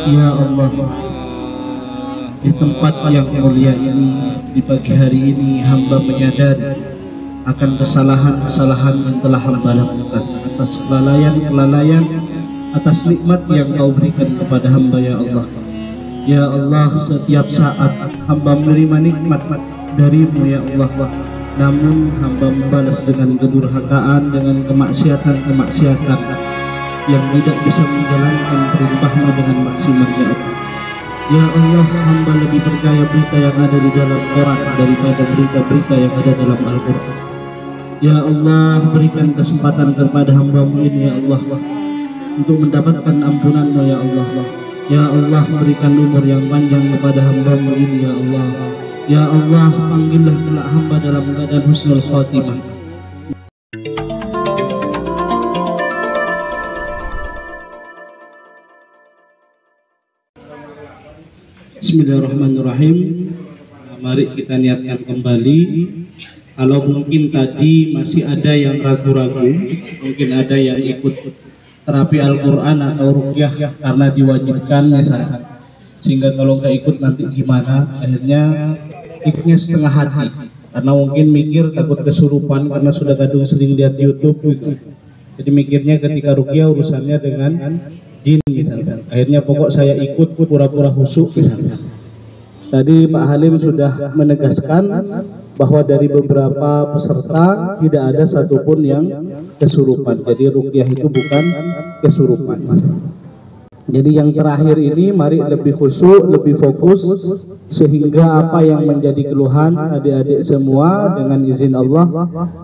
Ya Allah, di tempat yang mulia ini, di pagi hari ini, hamba menyadari akan kesalahan-kesalahan yang telah hamba lakukan, atas kelalaian, atas nikmat yang Kau berikan kepada hamba, ya Allah. Ya Allah, setiap saat hamba menerima nikmat dari-Mu, ya Allah, namun hamba membalas dengan kedurhakaan, dengan kemaksiatan yang tidak bisa menjalankan perintah-Mu dengan maksimal, ya Allah. Ya Allah, hamba lebih percaya berita yang ada di dalam Quran daripada berita-berita yang ada dalam Al-Quran. Ya Allah, berikan kesempatan kepada hamba-Mu ini, ya Allah, untuk mendapatkan ampunan-Mu, ya Allah. Ya Allah, berikan umur yang panjang kepada hamba-Mu ini, ya Allah. Ya Allah, panggillah kelak hamba dalam keadaan husnul khatimah. Bismillahirrahmanirrahim. Mari kita niatkan kembali. Kalau mungkin tadi masih ada yang ragu-ragu, mungkin ada yang ikut terapi Al-Quran atau ruqyah karena diwajibkan misalkan, sehingga kalau nggak ikut nanti gimana, akhirnya ikutnya setengah hati karena mungkin mikir takut kesurupan karena sudah kadung sering lihat YouTube gitu. Jadi mikirnya ketika ruqyah urusannya dengan jin misalkan, akhirnya pokok saya ikut pura-pura khusyuk misalkan. Tadi Pak Halim sudah menegaskan bahwa dari beberapa peserta tidak ada satupun yang kesurupan. Jadi ruqyah itu bukan kesurupan. Jadi yang terakhir ini mari lebih khusyuk, lebih fokus, sehingga apa yang menjadi keluhan adik-adik semua dengan izin Allah,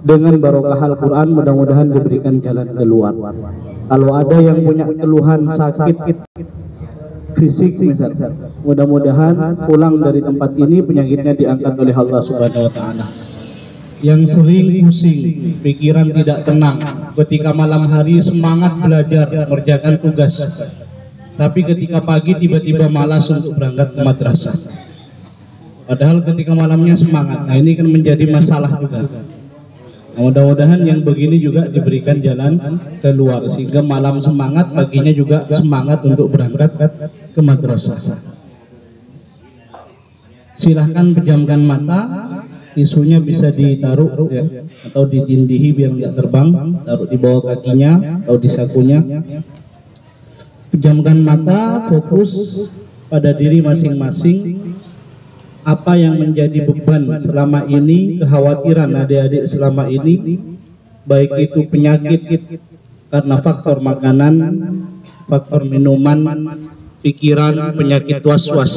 dengan barokah Al-Quran, mudah-mudahan diberikan jalan keluar. Kalau ada yang punya keluhan sakit fisik misalnya, mudah-mudahan pulang dari tempat ini penyakitnya diangkat oleh Allah Subhanahu wa Ta'ala. Yang sering pusing, pikiran tidak tenang, ketika malam hari semangat belajar mengerjakan tugas, tapi ketika pagi tiba-tiba malas untuk berangkat ke madrasah, padahal ketika malamnya semangat. Nah, ini kan menjadi masalah juga. Nah, mudah-mudahan yang begini juga diberikan jalan keluar, sehingga malam semangat, paginya juga semangat untuk berangkat ke madrasah. Silahkan pejamkan mata, tisunya bisa ditaruh ya, atau ditindihi biar nggak terbang, taruh di bawah kakinya atau di sakunya. Pejamkan mata, fokus pada diri masing-masing. Apa yang menjadi beban selama ini, kekhawatiran adik-adik selama ini, baik itu penyakit karena faktor makanan, faktor minuman, pikiran, penyakit was-was,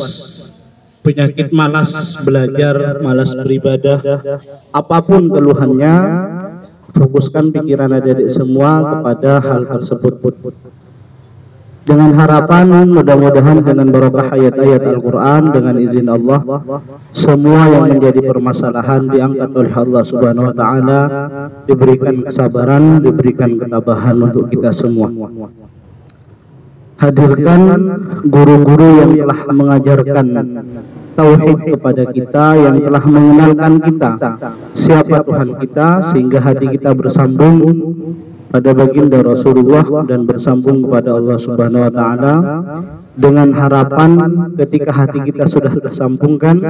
penyakit malas belajar, malas beribadah, apapun keluhannya, fokuskan pikiran adik-adik semua kepada hal tersebut. Dengan harapan mudah-mudahan dengan barokah ayat-ayat Al-Quran, dengan izin Allah, semua yang menjadi permasalahan diangkat oleh Allah Subhanahu wa Ta'ala, diberikan kesabaran, diberikan ketabahan untuk kita semua. Hadirkan guru-guru yang telah mengajarkan tauhid kepada kita, yang telah mengenalkan kita siapa Tuhan kita, sehingga hati kita bersambung pada baginda Rasulullah dan bersambung kepada Allah Subhanahu wa Ta'ala, dengan harapan ketika hati kita sudah tersambungkan,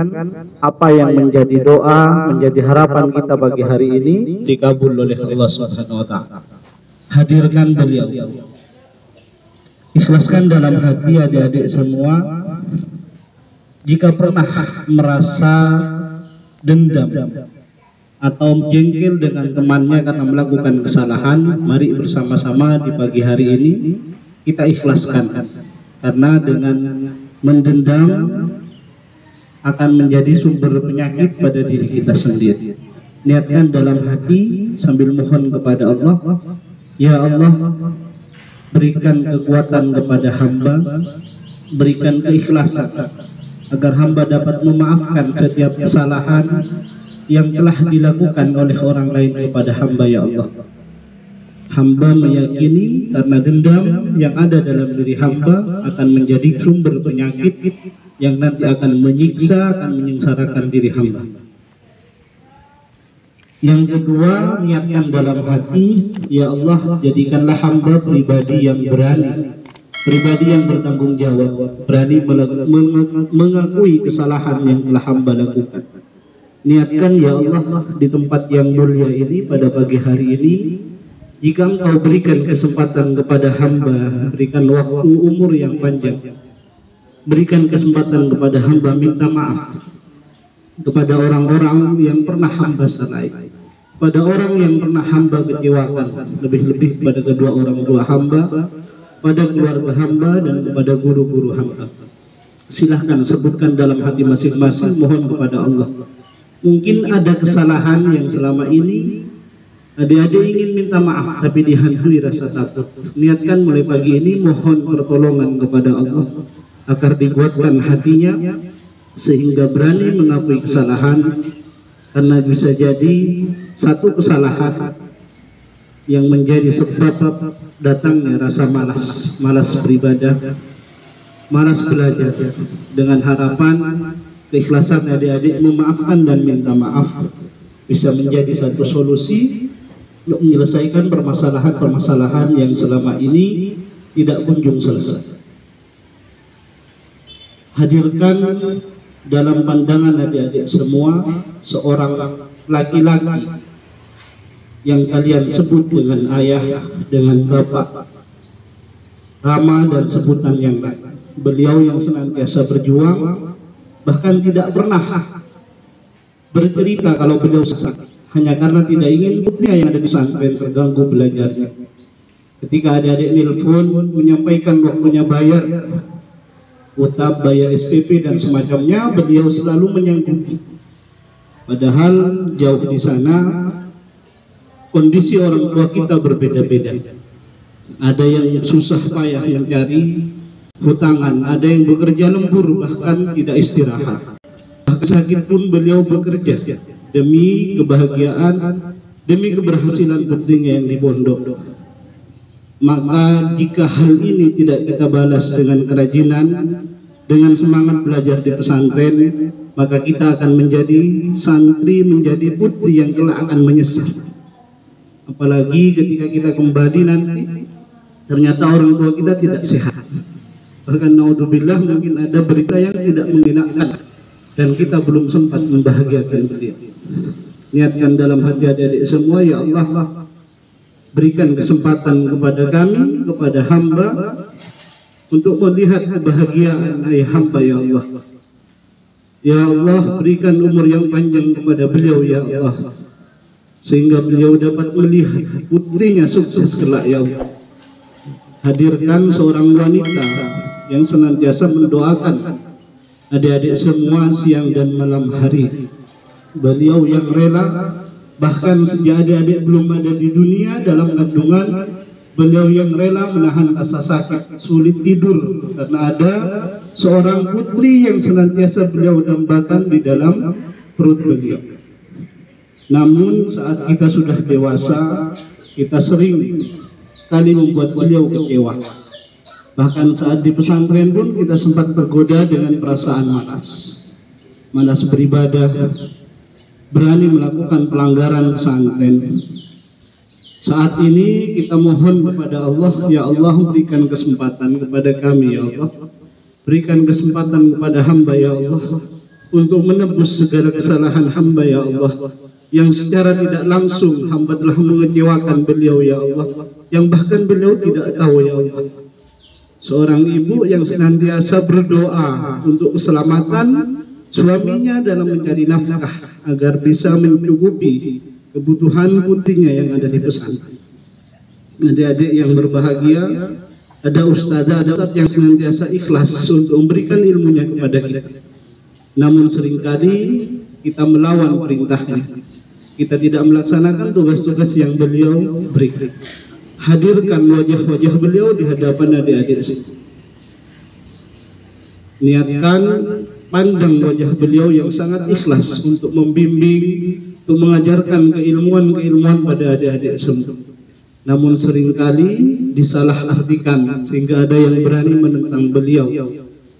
apa yang menjadi doa, menjadi harapan kita pagi hari ini dikabul oleh Allah Subhanahu wa Ta'ala. Hadirkan beliau, ikhlaskan dalam hati adik-adik semua. Jika pernah merasa dendam atau jengkel dengan temannya karena melakukan kesalahan, mari bersama-sama di pagi hari ini kita ikhlaskan, karena dengan mendendam akan menjadi sumber penyakit pada diri kita sendiri. Niatkan dalam hati sambil mohon kepada Allah, ya Allah, berikan kekuatan kepada hamba, berikan keikhlasan agar hamba dapat memaafkan setiap kesalahan yang telah dilakukan oleh orang lain kepada hamba, ya Allah. Hamba meyakini karena dendam yang ada dalam diri hamba akan menjadi sumber penyakit yang nanti akan menyiksa, akan menyengsarakan diri hamba. Yang kedua, niatkan dalam hati, ya Allah, jadikanlah hamba pribadi yang berani pribadi yang bertanggung jawab, berani mengakui kesalahan yang telah hamba lakukan. Niatkan ya Allah di tempat yang mulia ini pada pagi hari ini, jika Engkau berikan kesempatan kepada hamba, berikan waktu umur yang panjang, berikan kesempatan kepada hamba minta maaf kepada orang-orang yang pernah hamba salai, pada orang yang pernah hamba kecewakan, lebih-lebih pada kedua orang tua hamba, pada keluarga hamba, dan kepada guru-guru hamba. Silahkan sebutkan dalam hati masing-masing, mohon kepada Allah. Mungkin ada kesalahan yang selama ini adik-adik ingin minta maaf tapi dihantui rasa takut. Niatkan mulai pagi ini mohon pertolongan kepada Allah agar dikuatkan hatinya sehingga berani mengakui kesalahan, karena bisa jadi satu kesalahan yang menjadi sebab datangnya rasa malas beribadah, malas belajar. Dengan harapan keikhlasan adik-adik memaafkan dan minta maaf bisa menjadi satu solusi untuk menyelesaikan permasalahan-permasalahan yang selama ini tidak kunjung selesai. Hadirkan dalam pandangan adik-adik semua seorang laki-laki yang kalian sebut dengan ayah, dengan bapak, nama dan sebutan yang lain. Beliau yang senantiasa berjuang, bahkan tidak pernah bercerita kalau beliau sakit, hanya karena tidak ingin putrinya yang ada di pesantren terganggu belajarnya. Ketika adik-adik nelpon menyampaikan waktunya bayar utang, bayar SPP dan semacamnya, beliau selalu menyanggupi. Padahal jauh di sana kondisi orang tua kita berbeda-beda. Ada yang susah payah mencari hutangan, ada yang bekerja lembur bahkan tidak istirahat. Bahkan sakit pun beliau bekerja demi kebahagiaan, demi keberhasilan putrinya yang di pondok. Maka jika hal ini tidak kita balas dengan kerajinan, dengan semangat belajar di pesantren, maka kita akan menjadi santri, menjadi putri yang kelak akan menyesal. Apalagi ketika kita kembali nanti ternyata orang tua kita tidak sehat. Bahkan naudzubillah mungkin ada berita yang tidak mengenakan dan kita belum sempat membahagiakan beliau. Niatkan dalam hati adik-adik semua, ya Allah, berikan kesempatan kepada kami, kepada hamba, untuk melihat kebahagiaan ayah hamba, ya Allah. Ya Allah, berikan umur yang panjang kepada beliau, ya Allah, sehingga beliau dapat melihat putrinya sukses kelak, ya Allah. Hadirkan seorang wanita yang senantiasa mendoakan adik-adik semua siang dan malam hari. Beliau yang rela, bahkan sejak adik-adik belum ada di dunia dalam kandungan, beliau yang rela menahan rasa sakit, sulit tidur, karena ada seorang putri yang senantiasa beliau dambakan di dalam perut beliau. Namun saat kita sudah dewasa, kita sering kali membuat beliau kecewa. Bahkan saat di pesantren pun kita sempat tergoda dengan perasaan malas beribadah, berani melakukan pelanggaran pesantren. Saat ini kita mohon kepada Allah, ya Allah, berikan kesempatan kepada kami, ya Allah, berikan kesempatan kepada hamba, ya Allah, untuk menebus segala kesalahan hamba, ya Allah, yang secara tidak langsung hamba telah mengecewakan beliau, ya Allah, yang bahkan beliau tidak tahu, ya Allah. Seorang ibu yang senantiasa berdoa untuk keselamatan suaminya dalam mencari nafkah agar bisa mencukupi kebutuhan putrinya yang ada di pesantren. Adik-adik yang berbahagia, ada ustazah, ada ustaz yang senantiasa ikhlas untuk memberikan ilmunya kepada kita. Namun seringkali kita melawan perintahnya. Kita tidak melaksanakan tugas-tugas yang beliau berikan. Hadirkan wajah-wajah beliau di hadapan adik-adik sini. Niatkan pandang wajah beliau yang sangat ikhlas untuk membimbing, untuk mengajarkan keilmuan-keilmuan pada adik-adik semua. Namun seringkali disalahartikan sehingga ada yang berani menentang beliau,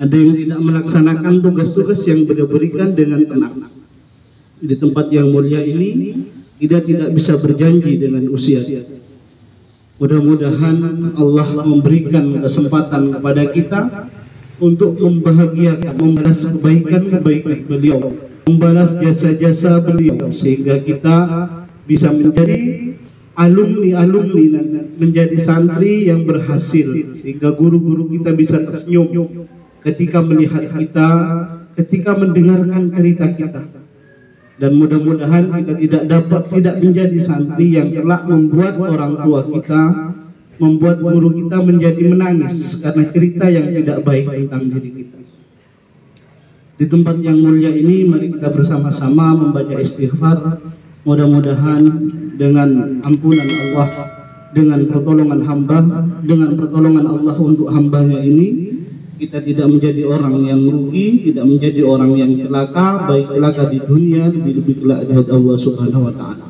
ada yang tidak melaksanakan tugas-tugas yang beliau berikan dengan tenang. Di tempat yang mulia ini kita tidak bisa berjanji dengan usia. Mudah-mudahan Allah memberikan kesempatan kepada kita untuk membahagiakan, membalas kebaikan-kebaikan beliau, membalas jasa-jasa beliau, sehingga kita bisa menjadi alumni-alumni dan menjadi santri yang berhasil, sehingga guru-guru kita bisa tersenyum ketika melihat kita, ketika mendengarkan cerita kita. Dan mudah-mudahan kita tidak menjadi santri yang telah membuat orang tua kita, membuat guru kita menjadi menangis karena cerita yang tidak baik tentang diri kita. Di tempat yang mulia ini, mari kita bersama-sama membaca istighfar. Mudah-mudahan dengan ampunan Allah, dengan pertolongan hamba, dengan pertolongan Allah untuk hambanya ini, kita tidak menjadi orang yang rugi, tidak menjadi orang yang celaka, baik celaka di dunia, lebih-lebih kelak di hadapan Allah Subhanahu wa Ta'ala.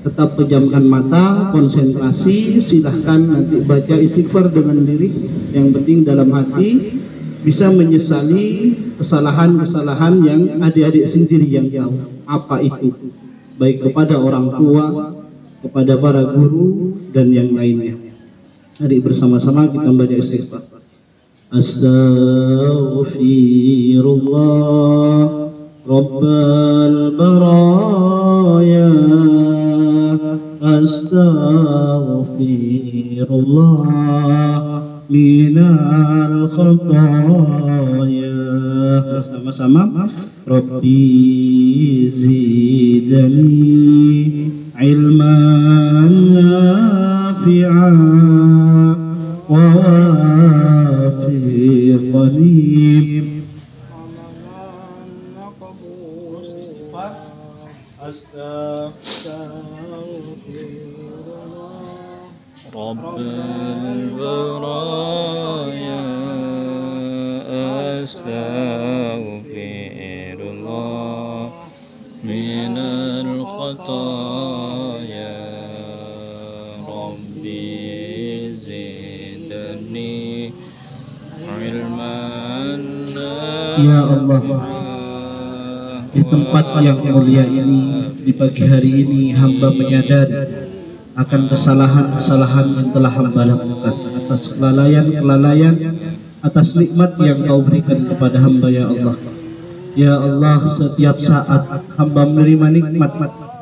Tetap pejamkan mata, konsentrasi, silahkan nanti baca istighfar dengan diri. Yang penting dalam hati bisa menyesali kesalahan-kesalahan yang adik-adik sendiri yang tahu apa itu, baik kepada orang tua, kepada para guru, dan yang lainnya. Mari bersama-sama kita baca istighfar. Astaghfirullah Rabbal baraya, astaghfirullah minal khataya. Bersama-sama. Rabbi zidani ilman nafi'an wa wafiqani. Rabbal baraya, astaghfirullah minal khataya. Rabbi zidni ilman Ya Allah, di tempat yang mulia ini, di pagi hari ini, hamba menyadari akan kesalahan-kesalahan yang telah hamba lakukan, atas kelalaian, atas nikmat yang Kau berikan kepada hamba, ya Allah. Ya Allah, setiap saat hamba menerima nikmat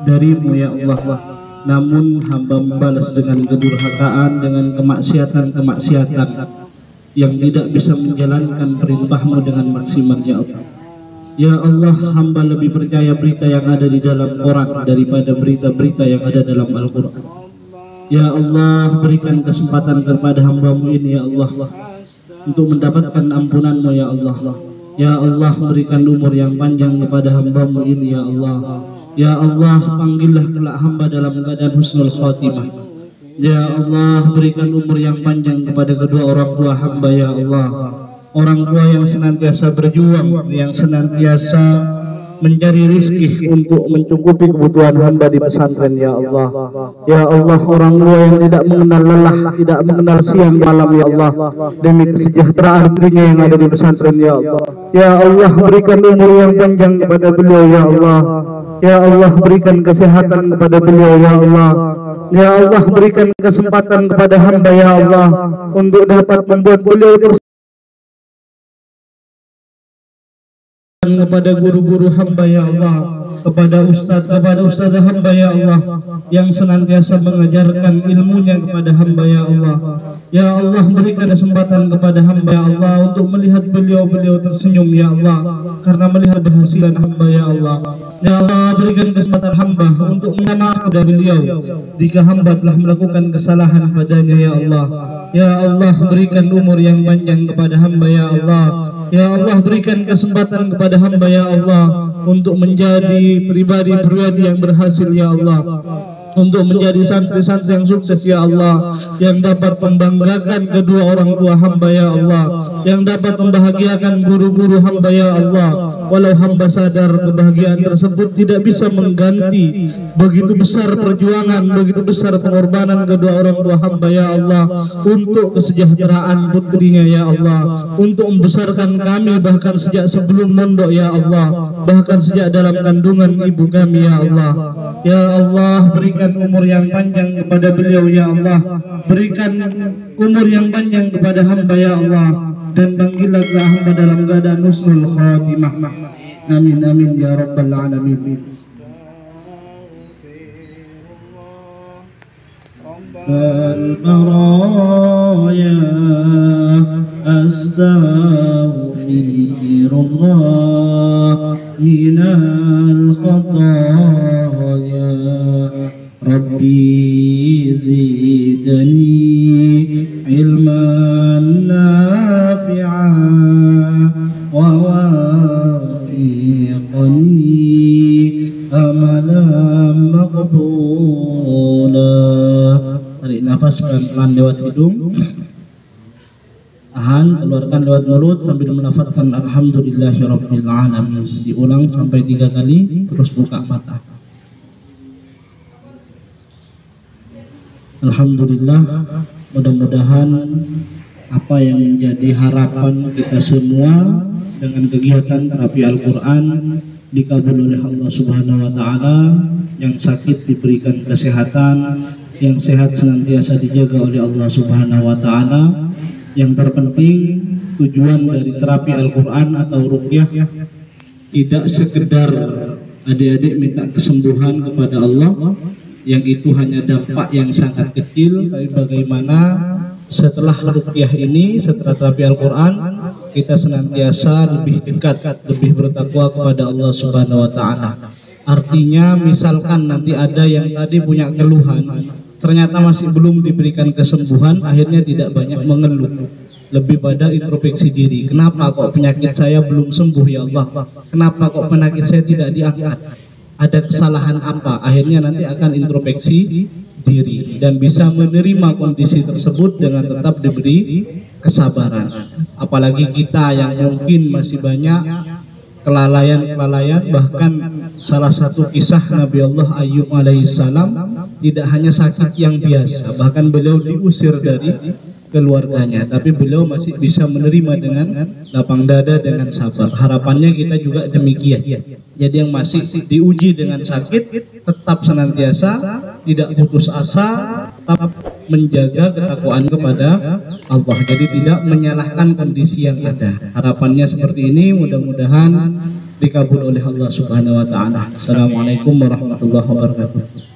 darimu, ya Allah, namun hamba membalas dengan kedurhakaan, dengan kemaksiatan yang tidak bisa menjalankan perintahmu dengan maksimal, ya Allah. Ya Allah, hamba lebih percaya berita yang ada di dalam Quran daripada berita-berita yang ada dalam Al-Quran. Ya Allah, berikan kesempatan kepada hamba-Mu ini, ya Allah, untuk mendapatkan ampunan-Mu, ya Allah. Ya Allah, berikan umur yang panjang kepada hamba-Mu ini, ya Allah. Ya Allah, panggillah kelak hamba dalam keadaan husnul khatimah. Ya Allah, berikan umur yang panjang kepada kedua orang tua hamba, ya Allah. Orang tua yang senantiasa berjuang, yang senantiasa mencari rizki untuk mencukupi kebutuhan hamba di pesantren, ya Allah. Ya Allah, orang tua yang tidak mengenal lelah, tidak mengenal siang malam, ya Allah, demi kesejahteraan dirinya yang ada di pesantren, ya Allah. Ya Allah, berikan umur yang panjang kepada beliau, ya Allah. Ya Allah, berikan kesehatan kepada beliau, ya Allah. Ya Allah, berikan kesempatan kepada hamba, ya Allah, untuk dapat membuat beliau kepada guru-guru hamba, ya Allah, kepada ustaz hamba, ya Allah, yang senantiasa mengajarkan ilmunya kepada hamba, ya Allah. Ya Allah, berikan kesempatan kepada hamba, ya Allah, untuk melihat beliau tersenyum, ya Allah, karena melihat keberhasilan hamba, ya Allah. Ya Allah, berikan kesempatan hamba untuk mengenal kepada beliau jika hamba telah melakukan kesalahan padanya, ya Allah. Ya Allah, berikan umur yang panjang kepada hamba, ya Allah. Ya Allah, berikan kesempatan kepada hamba, ya Allah, untuk menjadi pribadi-pribadi yang berhasil, ya Allah, untuk menjadi santri-santri yang sukses, ya Allah, yang dapat membanggakan kedua orang tua hamba, ya Allah, yang dapat membahagiakan guru-guru hamba, ya Allah. Walau hamba sadar kebahagiaan tersebut tidak bisa mengganti begitu besar perjuangan, begitu besar pengorbanan kedua orang tua hamba, ya Allah, untuk kesejahteraan putrinya, ya Allah, untuk membesarkan kami bahkan sejak sebelum mondok, ya Allah, bahkan sejak dalam kandungan ibu kami, ya Allah. Ya Allah, berikan umur yang panjang kepada beliau ya Allah. Berikan umur yang panjang kepada hamba ya Allah, dan bangkitlah hamba dalam keadaan husnul khatimah. Amin amin ya rabbal alamin. Al-baraya astaghfirullah minal khataya Rabbi zidni ilman nafi'an wa wafiqni amalan maqbula. Tarik nafas pelan-pelan lewat hidung, tahan, keluarkan lewat mulut sambil melafazkan alhamdulillahirabbil alamin. Diulang sampai 3 kali, terus buka mata. Alhamdulillah, mudah-mudahan apa yang menjadi harapan kita semua dengan kegiatan terapi Al-Quran dikabul oleh Allah Subhanahu wa Ta'ala. Yang sakit diberikan kesehatan, yang sehat senantiasa dijaga oleh Allah Subhanahu wa Ta'ala. Yang terpenting, tujuan dari terapi Al-Quran atau ruqyah tidak sekedar adik-adik minta kesembuhan kepada Allah, yang itu hanya dampak yang sangat kecil, tapi bagaimana setelah ruqyah ini, setelah terapi Al-Quran, kita senantiasa lebih dekat, lebih bertakwa kepada Allah Subhanahu wa Ta'ala. Artinya misalkan nanti ada yang tadi punya keluhan, ternyata masih belum diberikan kesembuhan, akhirnya tidak banyak mengeluh, lebih pada introspeksi diri. Kenapa kok penyakit saya belum sembuh ya Allah? Kenapa kok penyakit saya tidak diangkat? Ada kesalahan apa? Akhirnya nanti akan introspeksi diri dan bisa menerima kondisi tersebut dengan tetap diberi kesabaran. Apalagi kita yang mungkin masih banyak kelalaian, bahkan salah satu kisah Nabi Allah Ayyub alaihissalam tidak hanya sakit yang biasa, bahkan beliau diusir dari keluarganya, tapi beliau masih bisa menerima dengan lapang dada, dengan sabar. Harapannya kita juga demikian. Jadi yang masih diuji dengan sakit, tetap senantiasa tidak putus asa, tetap menjaga ketakwaan kepada Allah. Jadi tidak menyalahkan kondisi yang ada. Harapannya seperti ini, mudah-mudahan dikabul oleh Allah Subhanahu wa Ta'ala. Assalamualaikum warahmatullahi wabarakatuh.